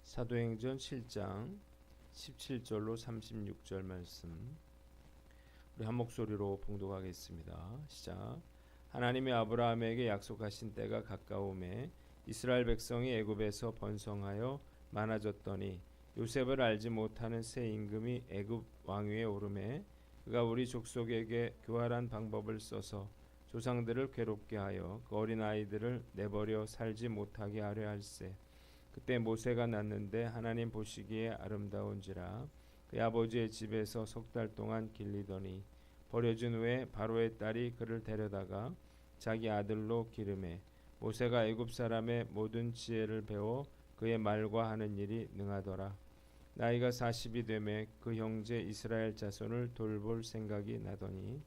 사도행전 7장 17절로 36절 말씀 우리 한 목소리로 봉독하겠습니다. 시작. 하나님이 아브라함에게 약속하신 때가 가까우매 이스라엘 백성이 애굽에서 번성하여 많아졌더니 요셉을 알지 못하는 새 임금이 애굽 왕위에 오르매 그가 우리 족속에게 교활한 방법을 써서 조상들을 괴롭게 하여 그 어린 아이들을 내버려 살지 못하게 하려 할세. 그때 모세가 낳는데 하나님 보시기에 아름다운지라 그의 아버지의 집에서 석 달 동안 길리더니 버려진 후에 바로의 딸이 그를 데려다가 자기 아들로 기르매 모세가 애굽 사람의 모든 지혜를 배워 그의 말과 하는 일이 능하더라. 나이가 40이 되매 그 형제 이스라엘 자손을 돌볼 생각이 나더니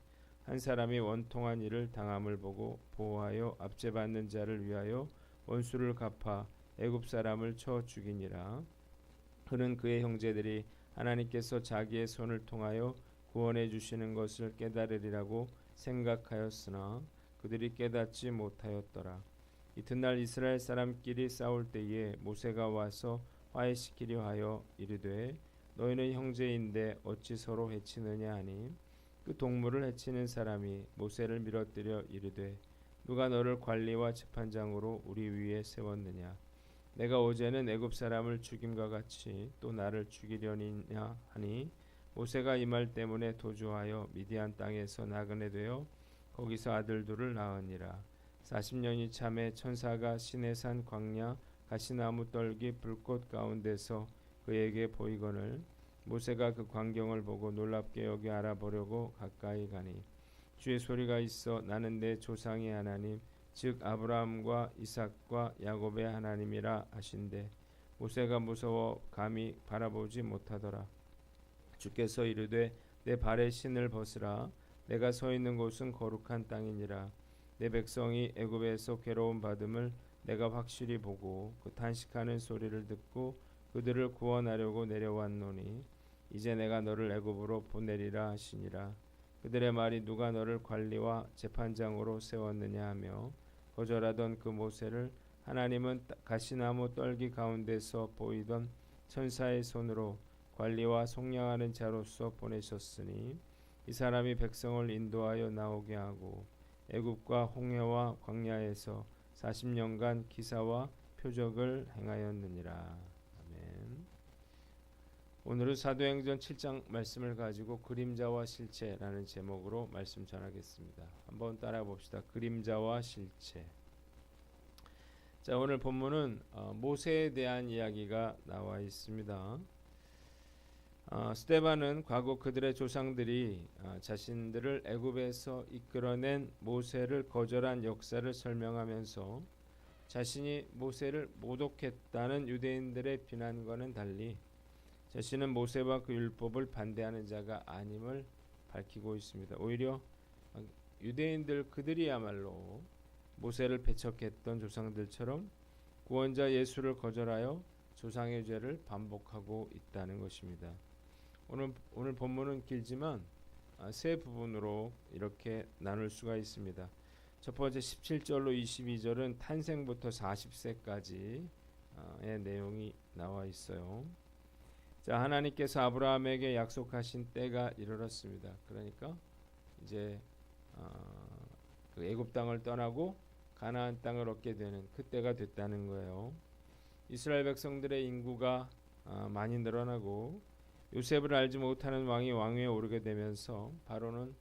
한 사람이 원통한 일을 당함을 보고 보호하여 압제받는 자를 위하여 원수를 갚아 애굽 사람을 쳐 죽이니라. 그는 그의 형제들이 하나님께서 자기의 손을 통하여 구원해 주시는 것을 깨달으리라고 생각하였으나 그들이 깨닫지 못하였더라. 이튿날 이스라엘 사람끼리 싸울 때에 모세가 와서 화해시키려 하여 이르되 너희는 형제인데 어찌 서로 해치느냐 하니 그 동물을 해치는 사람이 모세를 밀어뜨려 이르되 누가 너를 관리와 재판장으로 우리 위에 세웠느냐. 내가 어제는 애굽 사람을 죽임과 같이 또 나를 죽이려니냐 하니 모세가 이 말 때문에 도주하여 미디안 땅에서 나그네 되어 거기서 아들 둘을 낳으니라. 40년이 참에 천사가 시내산 광야 가시나무 떨기 불꽃 가운데서 그에게 보이거늘 모세가 그 광경을 보고 놀랍게 여기 알아보려고 가까이 가니 주의 소리가 있어 나는 내 조상의 하나님 즉 아브라함과 이삭과 야곱의 하나님이라 하신대 모세가 무서워 감히 바라보지 못하더라. 주께서 이르되 내 발의 신을 벗으라. 내가 서 있는 곳은 거룩한 땅이니라. 내 백성이 애굽에서 괴로움 받음을 내가 확실히 보고 그 탄식하는 소리를 듣고 그들을 구원하려고 내려왔노니 이제 내가 너를 애굽으로 보내리라 하시니라. 그들의 말이 누가 너를 관리와 재판장으로 세웠느냐 하며 거절하던 그 모세를 하나님은 가시나무 떨기 가운데서 보이던 천사의 손으로 관리와 속량하는 자로서 보내셨으니 이 사람이 백성을 인도하여 나오게 하고 애굽과 홍해와 광야에서 40년간 기사와 표적을 행하였느니라. 아멘. 오늘은 사도행전 7장 말씀을 가지고 그림자와 실체라는 제목으로 말씀 전하겠습니다. 한번 따라 봅시다. 그림자와 실체. 자, 오늘 본문은 모세에 대한 이야기가 나와 있습니다. 스데반은 과거 그들의 조상들이 자신들을 애굽에서 이끌어낸 모세를 거절한 역사를 설명하면서 자신이 모세를 모독했다는 유대인들의 비난과는 달리 자신은 모세와 그 율법을 반대하는 자가 아님을 밝히고 있습니다. 오히려 유대인들 그들이야말로 모세를 배척했던 조상들처럼 구원자 예수를 거절하여 조상의 죄를 반복하고 있다는 것입니다. 오늘 본문은 길지만 세 부분으로 이렇게 나눌 수가 있습니다. 첫 번째 17절로 22절은 탄생부터 40세까지의 내용이 나와 있어요. 자, 하나님께서 아브라함에게 약속하신 때가 이르렀습니다. 그러니까 이제 그 애굽 땅을 떠나고 가나안 땅을 얻게 되는 그때가 됐다는 거예요. 이스라엘 백성들의 인구가 많이 늘어나고 요셉을 알지 못하는 왕이 왕위에 오르게 되면서 바로는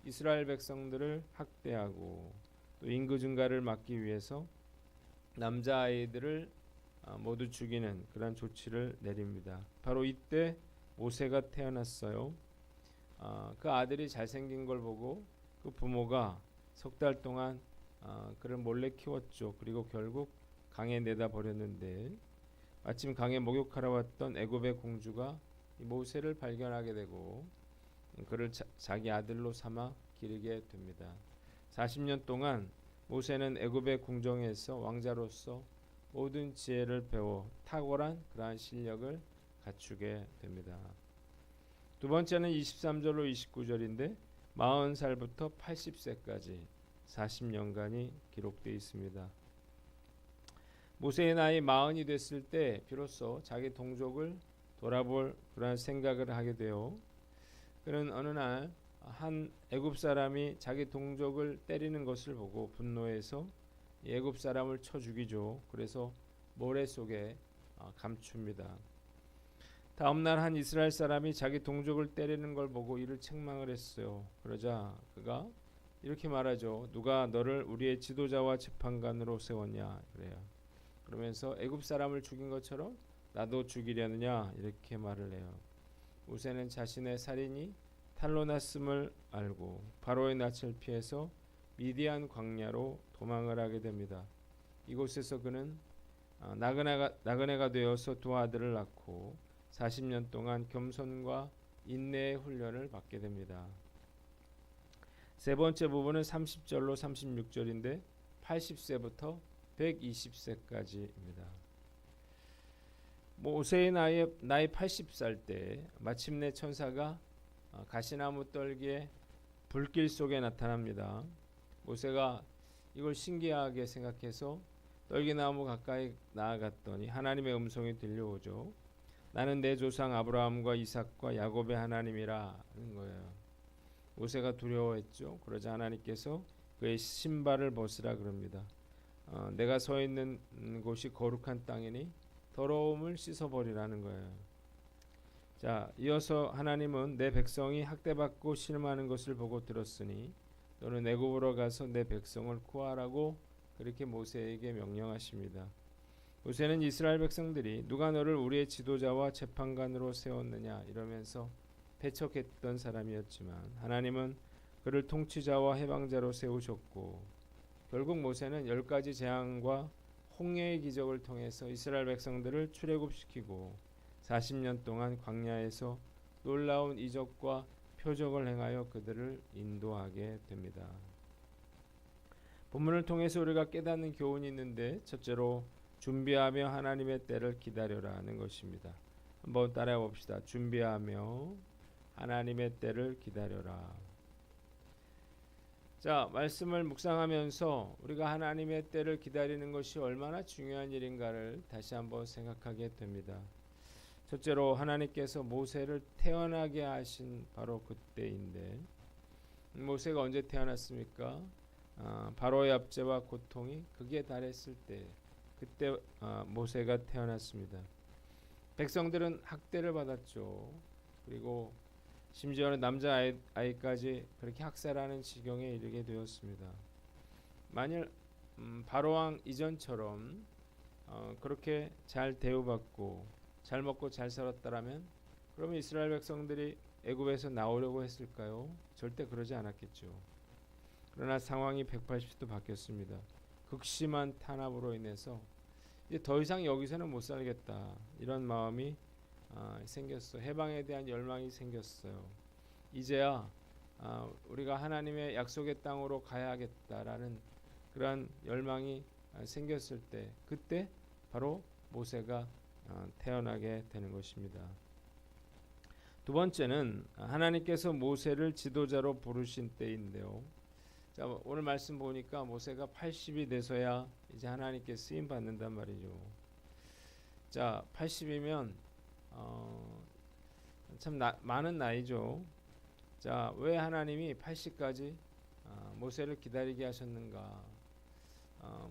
이스라엘 백성들을 학대하고 또 인구 증가를 막기 위해서 남자아이들을 모두 죽이는 그런 조치를 내립니다. 바로 이때 모세가 태어났어요. 그 아들이 잘생긴 걸 보고 그 부모가 석 달 동안 그를 몰래 키웠죠. 그리고 결국 강에 내다 버렸는데 마침 강에 목욕하러 왔던 애굽의 공주가 이 모세를 발견하게 되고 그를 자기 아들로 삼아 기르게 됩니다. 40년 동안 모세는 애굽의 궁정에서 왕자로서 모든 지혜를 배워 탁월한 그러한 실력을 갖추게 됩니다. 두 번째는 23절로 29절인데 40살부터 80세까지 40년간이 기록되어 있습니다. 모세의 나이 40이 됐을 때 비로소 자기 동족을 돌아볼 그러한 생각을 하게 되어 그는 어느 날 한 애굽 사람이 자기 동족을 때리는 것을 보고 분노해서 애굽 사람을 쳐 죽이죠. 그래서 모래 속에 감춥니다. 다음 날 한 이스라엘 사람이 자기 동족을 때리는 걸 보고 이를 책망을 했어요. 그러자 그가 이렇게 말하죠. 누가 너를 우리의 지도자와 재판관으로 세웠냐 그래요. 그러면서 애굽 사람을 죽인 것처럼 나도 죽이려느냐 이렇게 말을 해요. 모세는 자신의 살인이 탈로 났음을 알고 바로의 낯을 피해서 미디안 광야로 도망을 하게 됩니다. 이곳에서 그는 나그네가 되어서 두 아들을 낳고 40년 동안 겸손과 인내의 훈련을 받게 됩니다. 세 번째 부분은 30절로 36절인데 80세부터 120세까지입니다. 모세의 나이 80살 때 마침내 천사가 가시나무 떨기에 불길 속에 나타납니다. 모세가 이걸 신기하게 생각해서 떨기나무 가까이 나아갔더니 하나님의 음성이 들려오죠. 나는 내 조상 아브라함과 이삭과 야곱의 하나님이라 하는 거예요. 모세가 두려워했죠. 그러자 하나님께서 그의 신발을 벗으라 그럽니다. 내가 서 있는 곳이 거룩한 땅이니 더러움을 씻어버리라는 거예요. 자, 이어서 하나님은 내 백성이 학대받고 신음하는 것을 보고 들었으니 너는 애굽으로 가서 내 백성을 구하라고 그렇게 모세에게 명령하십니다. 모세는 이스라엘 백성들이 누가 너를 우리의 지도자와 재판관으로 세웠느냐 이러면서 배척했던 사람이었지만 하나님은 그를 통치자와 해방자로 세우셨고 결국 모세는 10가지 재앙과 홍해의 기적을 통해서 이스라엘 백성들을 출애굽시키고 40년 동안 광야에서 놀라운 이적과 표적을 행하여 그들을 인도하게 됩니다. 본문을 통해서 우리가 깨닫는 교훈이 있는데 첫째로 준비하며 하나님의 때를 기다려라 하는 것입니다. 한번 따라해 봅시다. 준비하며 하나님의 때를 기다려라. 자, 말씀을 묵상하면서 우리가 하나님의 때를 기다리는 것이 얼마나 중요한 일인가를 다시 한번 생각하게 됩니다. 첫째로 하나님께서 모세를 태어나게 하신 바로 그때인데 모세가 언제 태어났습니까? 바로의 압제와 고통이 극에 달했을 때 그때 모세가 태어났습니다. 백성들은 학대를 받았죠. 그리고 심지어는 남자아이까지 그렇게 학살하는 지경에 이르게 되었습니다. 만일 바로왕 이전처럼 그렇게 잘 대우받고 잘 먹고 잘 살았다라면 그러면 이스라엘 백성들이 애굽에서 나오려고 했을까요? 절대 그러지 않았겠죠. 그러나 상황이 180도 바뀌었습니다. 극심한 탄압으로 인해서 이제 더 이상 여기서는 못 살겠다 이런 마음이 생겼어요. 해방에 대한 열망이 생겼어요. 이제야 우리가 하나님의 약속의 땅으로 가야겠다라는 그러한 열망이 생겼을 때 그때 바로 모세가 태어나게 되는 것입니다. 두 번째는 하나님께서 모세를 지도자로 부르신 때인데요. 자, 오늘 말씀 보니까 모세가 80이 돼서야 이제 하나님께 쓰임 받는단 말이죠. 자, 80이면 참 많은 나이죠. 자, 왜 하나님이 80까지 모세를 기다리게 하셨는가?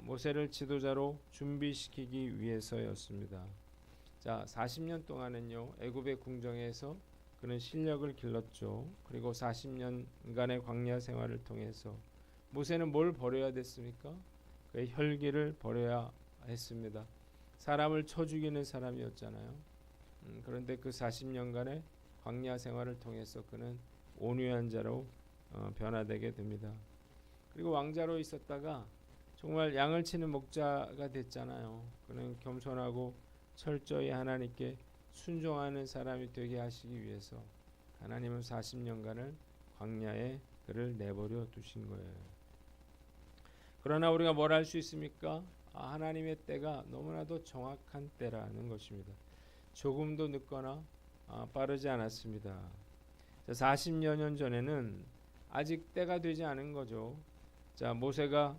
모세를 지도자로 준비시키기 위해서였습니다. 자, 40년 동안은요 애굽의 궁정에서 그는 실력을 길렀죠. 그리고 40년간의 광야 생활을 통해서 모세는 뭘 버려야 됐습니까? 그의 혈기를 버려야 했습니다. 사람을 쳐 죽이는 사람이었잖아요. 그런데 그 40년간의 광야 생활을 통해서 그는 온유한 자로 변화되게 됩니다. 그리고 왕자로 있었다가 정말 양을 치는 목자가 됐잖아요. 그는 겸손하고 철저히 하나님께 순종하는 사람이 되게 하시기 위해서 하나님은 40년간을 광야에 그를 내버려 두신 거예요. 그러나 우리가 뭘 할 수 있습니까? 하나님의 때가 너무나도 정확한 때라는 것입니다. 조금도 늦거나 빠르지 않았습니다. 40여 년 전에는 아직 때가 되지 않은 거죠. 자, 모세가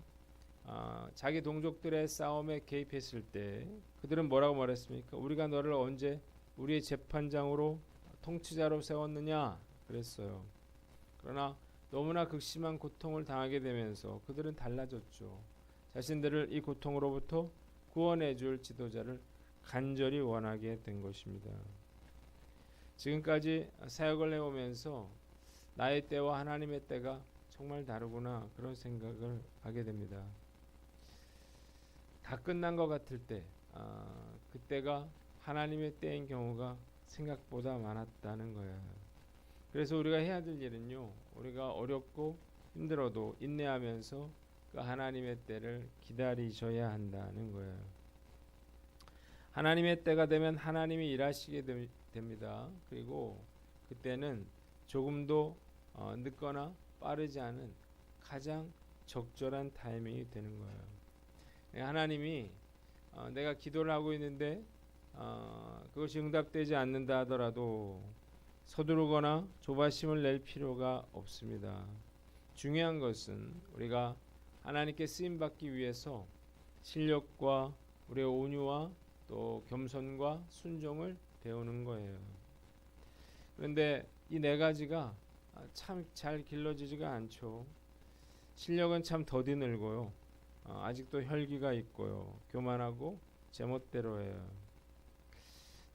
자기 동족들의 싸움에 개입했을 때 그들은 뭐라고 말했습니까? 우리가 너를 언제 우리의 재판장으로 통치자로 세웠느냐 그랬어요. 그러나 너무나 극심한 고통을 당하게 되면서 그들은 달라졌죠. 자신들을 이 고통으로부터 구원해 줄 지도자를 간절히 원하게 된 것입니다. 지금까지 사역을 해오면서 나의 때와 하나님의 때가 정말 다르구나 그런 생각을 하게 됩니다. 다 끝난 것 같을 때 그때가 하나님의 때인 경우가 생각보다 많았다는 거예요. 그래서 우리가 해야 될 일은요, 우리가 어렵고 힘들어도 인내하면서 그 하나님의 때를 기다리셔야 한다는 거예요. 하나님의 때가 되면 하나님이 일하시게 됩니다. 그리고 그때는 조금도 늦거나 빠르지 않은 가장 적절한 타이밍이 되는 거예요. 하나님이 내가 기도를 하고 있는데 그것이 응답되지 않는다 하더라도 서두르거나 조바심을 낼 필요가 없습니다. 중요한 것은 우리가 하나님께 쓰임 받기 위해서 실력과 우리의 온유와 또 겸손과 순종을 배우는 거예요. 그런데 이 네 가지가 참 잘 길러지지가 않죠. 실력은 참 더디 늘고요. 아직도 혈기가 있고요. 교만하고 제멋대로 해요.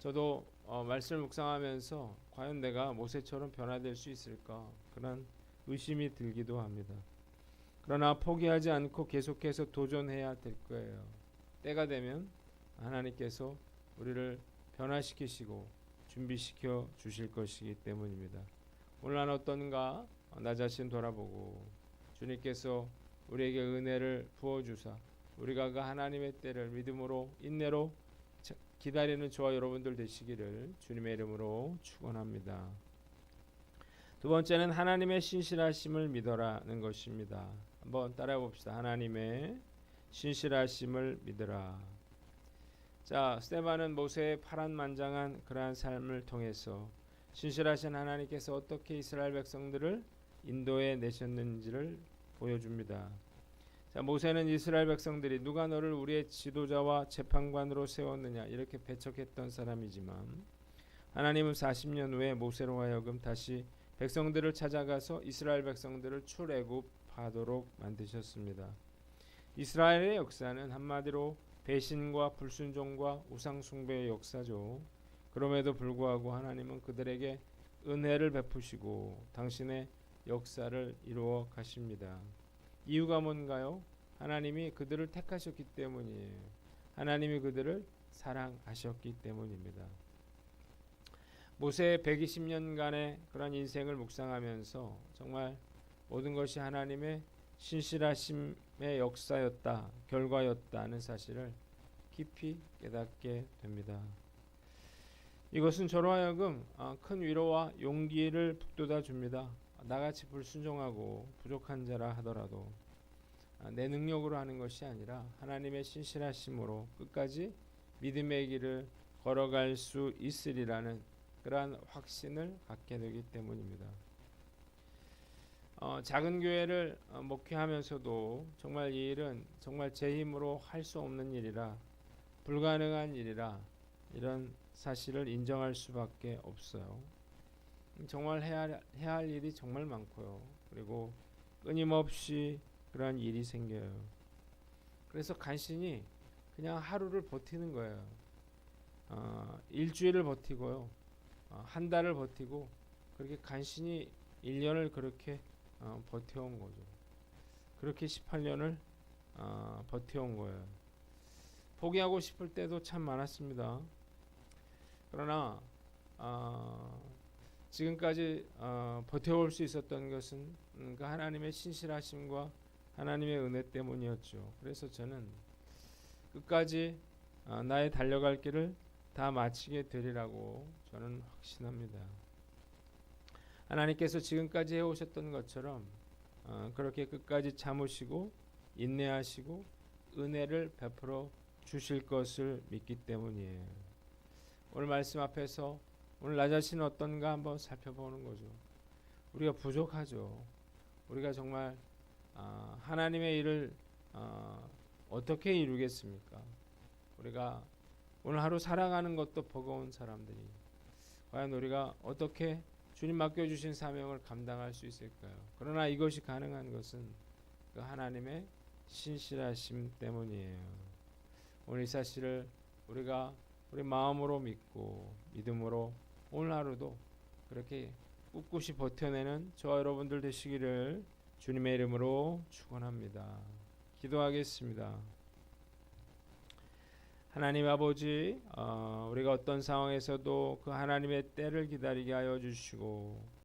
저도 말씀을 묵상하면서 과연 내가 모세처럼 변화될 수 있을까 그런 의심이 들기도 합니다. 그러나 포기하지 않고 계속해서 도전해야 될 거예요. 때가 되면 하나님께서 우리를 변화시키시고 준비시켜 주실 것이기 때문입니다. 오늘 난 어떤가 나 자신 돌아보고 주님께서 우리에게 은혜를 부어주사 우리가 그 하나님의 때를 믿음으로 인내로 기다리는 저와 여러분들 되시기를 주님의 이름으로 축원합니다. 두 번째는 하나님의 신실하심을 믿어라는 것입니다. 한번 따라해 봅시다. 하나님의 신실하심을 믿으라. 자, 스데반은 모세의 파란만장한 그러한 삶을 통해서 신실하신 하나님께서 어떻게 이스라엘 백성들을 인도해 내셨는지를 보여줍니다. 자, 모세는 이스라엘 백성들이 누가 너를 우리의 지도자와 재판관으로 세웠느냐 이렇게 배척했던 사람이지만 하나님은 40년 후에 모세로 하여금 다시 백성들을 찾아가서 이스라엘 백성들을 출애굽하도록 만드셨습니다. 이스라엘의 역사는 한마디로 배신과 불순종과 우상숭배의 역사죠. 그럼에도 불구하고 하나님은 그들에게 은혜를 베푸시고 당신의 역사를 이루어 가십니다. 이유가 뭔가요? 하나님이 그들을 택하셨기 때문이에요. 하나님이 그들을 사랑하셨기 때문입니다. 모세의 120년간의 그런 인생을 묵상하면서 정말 모든 것이 하나님의 신실하심의 역사였다, 결과였다는 사실을 깊이 깨닫게 됩니다. 이것은 저로 하여금 큰 위로와 용기를 북돋아 줍니다. 나같이 불순종하고 부족한 자라 하더라도 내 능력으로 하는 것이 아니라 하나님의 신실하심으로 끝까지 믿음의 길을 걸어갈 수 있으리라는 그러한 확신을 갖게 되기 때문입니다. 작은 교회를 목회하면서도 정말 이 일은 정말 제 힘으로 할 수 없는 일이라 불가능한 일이라 이런 사실을 인정할 수밖에 없어요. 정말 해야 할 일이 정말 많고요. 그리고 끊임없이 그런 일이 생겨요. 그래서 간신히 그냥 하루를 버티는 거예요. 일주일을 버티고요. 한 달을 버티고 그렇게 간신히 1년을 그렇게 버텨온 거죠. 그렇게 18년을 버텨온 거예요. 포기하고 싶을 때도 참 많았습니다. 그러나 지금까지 버텨올 수 있었던 것은 그 하나님의 신실하심과 하나님의 은혜 때문이었죠. 그래서 저는 끝까지 나의 달려갈 길을 다 마치게 되리라고 저는 확신합니다. 하나님께서 지금까지 해오셨던 것처럼 그렇게 끝까지 참으시고 인내하시고 은혜를 베풀어 주실 것을 믿기 때문이에요. 오늘 말씀 앞에서 오늘 나 자신은 어떤가 한번 살펴보는 거죠. 우리가 부족하죠. 우리가 정말 하나님의 일을 어떻게 이루겠습니까? 우리가 오늘 하루 살아가는 것도 버거운 사람들이 과연 우리가 어떻게 주님 맡겨주신 사명을 감당할 수 있을까요? 그러나 이것이 가능한 것은 그 하나님의 신실하심 때문이에요. 오늘 이 사실을 우리가 우리 마음으로 믿고 믿음으로 오늘 하루도 그렇게 꿋꿋이 버텨내는 저와 여러분들 되시기를 주님의 이름으로 축원합니다. 기도하겠습니다. 하나님 아버지, 우리가 어떤 상황에서도 그 하나님의 때를 기다리게 하여 주시고